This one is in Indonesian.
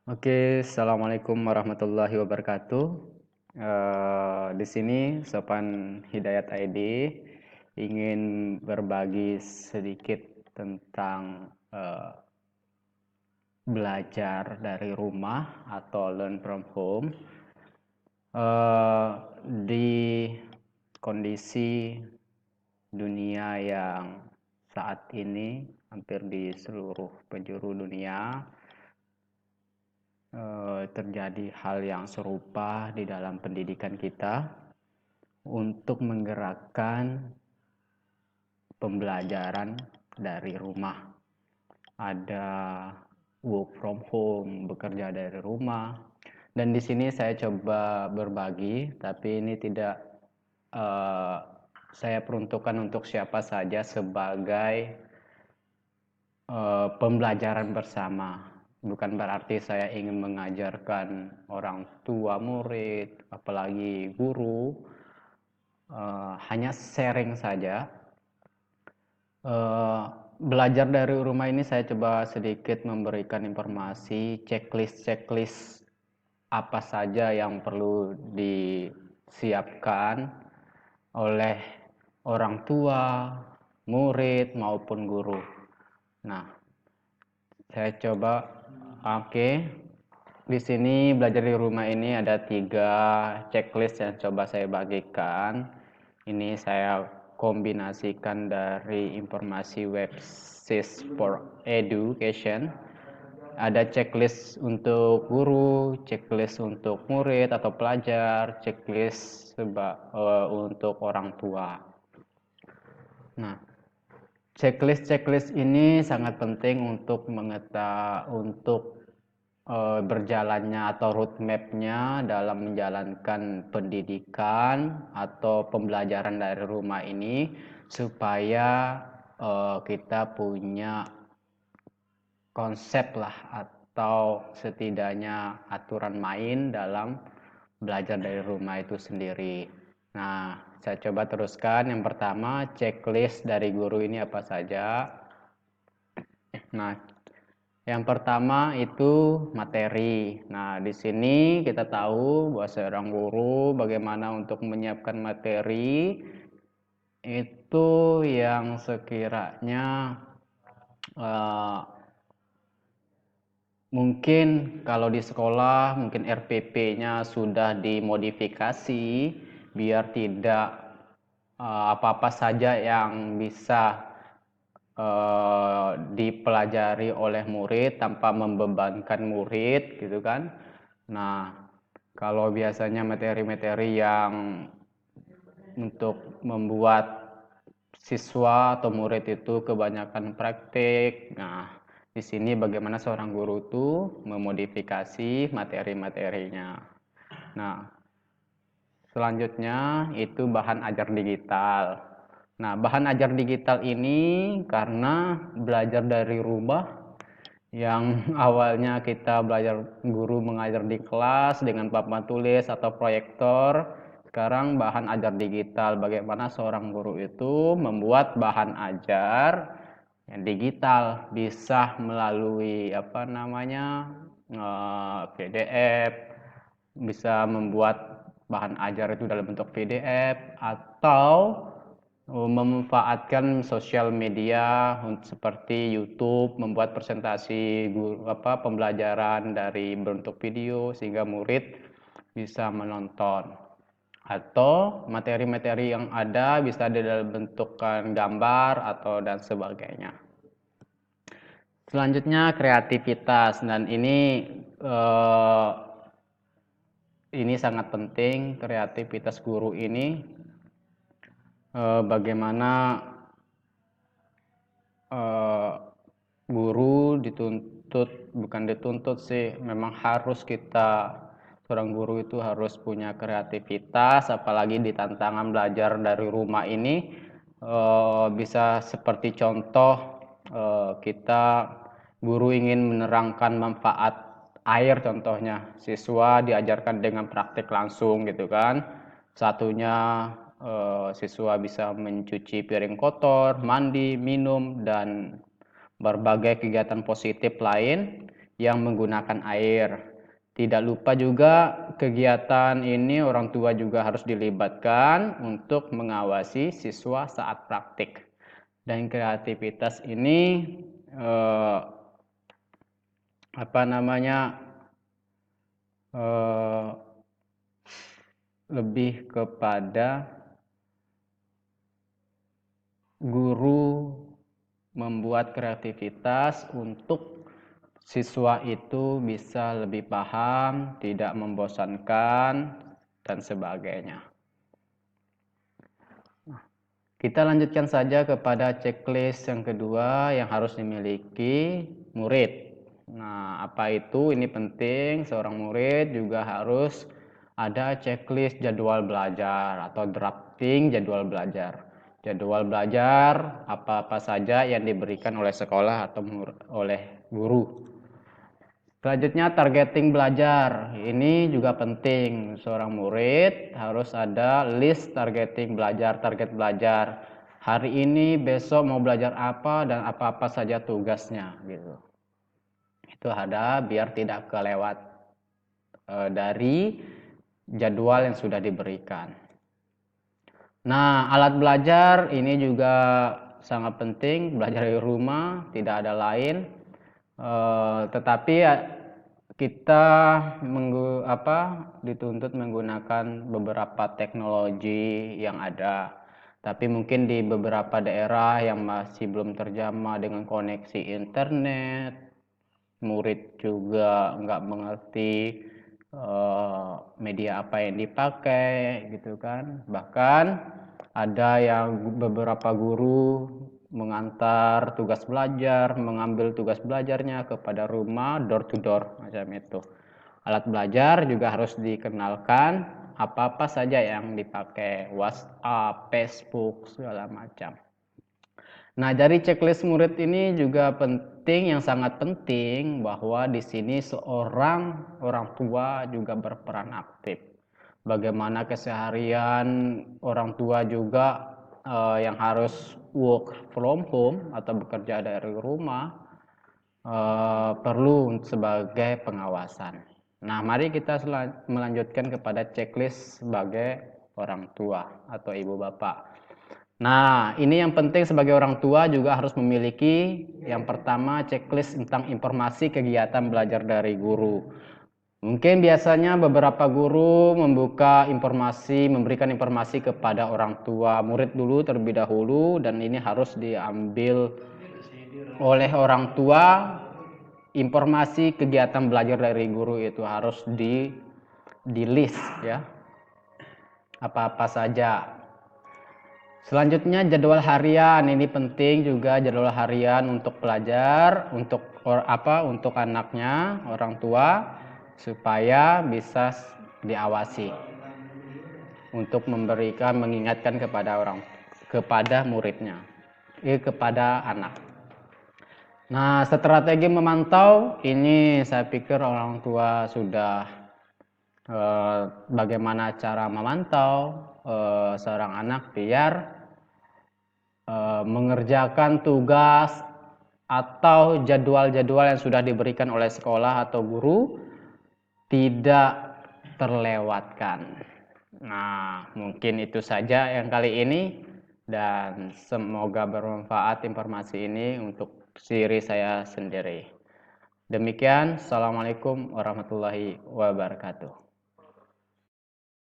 Oke, assalamualaikum warahmatullahi wabarakatuh. Di sini Sopan Hidayat ID ingin berbagi sedikit tentang belajar dari rumah atau learn from home. Di kondisi dunia yang saat ini hampir di seluruh penjuru dunia terjadi hal yang serupa di dalam pendidikan kita untuk menggerakkan pembelajaran dari rumah. Ada work from home, bekerja dari rumah. Dan di sini saya coba berbagi, tapi ini tidak saya peruntukkan untuk siapa saja sebagai pembelajaran bersama. Bukan berarti saya ingin mengajarkan orang tua murid, apalagi guru, hanya sharing saja. Belajar dari rumah ini saya coba sedikit memberikan informasi checklist apa saja yang perlu disiapkan oleh orang tua, murid maupun guru. Nah, saya coba, oke. Di sini belajar di rumah ini ada 3 checklist yang coba saya bagikan. Ini saya kombinasikan dari informasi web SIS for Education. Ada checklist untuk guru, checklist untuk murid atau pelajar, checklist untuk orang tua. Nah, checklist ini sangat penting untuk berjalannya atau roadmap-nya dalam menjalankan pendidikan atau pembelajaran dari rumah ini supaya kita punya konsep lah atau setidaknya aturan main dalam belajar dari rumah itu sendiri. Nah, saya coba teruskan. Yang pertama, checklist dari guru ini apa saja. Nah, yang pertama itu materi. Nah, di sini kita tahu bahwa seorang guru bagaimana untuk menyiapkan materi itu yang sekiranya mungkin kalau di sekolah mungkin RPP-nya sudah dimodifikasi biar tidak apa-apa saja yang bisa dipelajari oleh murid tanpa membebankan murid gitu kan. Nah, kalau biasanya materi-materi yang untuk membuat siswa atau murid itu kebanyakan praktik. Nah, di sini bagaimana seorang guru itu memodifikasi materi-materinya. Nah, selanjutnya itu bahan ajar digital. Nah, bahan ajar digital ini karena belajar dari rumah yang awalnya kita belajar guru mengajar di kelas dengan papan tulis atau proyektor, sekarang bahan ajar digital. Bagaimana seorang guru itu membuat bahan ajar yang digital bisa melalui PDF, bisa membuat bahan ajar itu dalam bentuk PDF atau memanfaatkan sosial media seperti YouTube, membuat presentasi pembelajaran dari bentuk video sehingga murid bisa menonton, atau materi-materi yang ada bisa dalam bentukkan gambar atau dan sebagainya. Selanjutnya kreativitas, dan ini sangat penting. Kreativitas guru ini bagaimana guru bukan dituntut sih, memang harus seorang guru itu harus punya kreativitas, apalagi di tantangan belajar dari rumah ini. Bisa seperti contoh, guru ingin menerangkan manfaat air, contohnya siswa diajarkan dengan praktik langsung gitu kan. Satunya siswa bisa mencuci piring kotor, mandi, minum, dan berbagai kegiatan positif lain yang menggunakan air. Tidak lupa juga kegiatan ini orang tua juga harus dilibatkan untuk mengawasi siswa saat praktik. Dan kreativitas ini lebih kepada guru membuat kreativitas untuk siswa itu bisa lebih paham, tidak membosankan, dan sebagainya. Kita lanjutkan saja kepada checklist yang kedua yang harus dimiliki murid. Nah, apa itu? Ini penting, seorang murid juga harus ada checklist jadwal belajar atau drafting jadwal belajar. Jadwal belajar apa-apa saja yang diberikan oleh sekolah atau oleh guru. Selanjutnya targeting belajar. Ini juga penting. Seorang murid harus ada list targeting belajar, target belajar. Hari ini, besok mau belajar apa dan apa-apa saja tugasnya gitu. Itu ada biar tidak kelewat dari jadwal yang sudah diberikan. Nah, alat belajar ini juga sangat penting, belajar dari rumah, tidak ada lain. Tetapi kita dituntut menggunakan beberapa teknologi yang ada. Tapi mungkin di beberapa daerah yang masih belum terjamah dengan koneksi internet, murid juga nggak mengerti media apa yang dipakai gitu kan. Bahkan ada yang beberapa guru mengantar tugas belajar, mengambil tugas belajarnya kepada rumah, door to door macam itu. Alat belajar juga harus dikenalkan, apa-apa saja yang dipakai, WhatsApp, Facebook, segala macam. Nah, dari checklist murid ini juga penting, yang sangat penting bahwa di sini seorang orang tua juga berperan aktif. Bagaimana keseharian orang tua juga yang harus work from home atau bekerja dari rumah perlu sebagai pengawasan. Nah, mari kita melanjutkan kepada checklist sebagai orang tua atau ibu bapak. Nah, ini yang penting sebagai orang tua juga harus memiliki yang pertama checklist tentang informasi kegiatan belajar dari guru. Mungkin biasanya beberapa guru memberikan informasi kepada orang tua murid dulu terlebih dahulu, dan ini harus diambil oleh orang tua. Informasi kegiatan belajar dari guru itu harus di list ya. Apa-apa saja. Selanjutnya jadwal harian, ini penting juga jadwal harian untuk pelajar, untuk anaknya, orang tua, supaya bisa diawasi untuk mengingatkan kepada muridnya, kepada anak. Nah, strategi memantau ini saya pikir orang tua sudah bagaimana cara memantau seorang anak biar mengerjakan tugas atau jadwal-jadwal yang sudah diberikan oleh sekolah atau guru tidak terlewatkan. Nah, mungkin itu saja yang kali ini, dan semoga bermanfaat informasi ini untuk diri saya sendiri. Demikian, Assalamualaikum warahmatullahi wabarakatuh.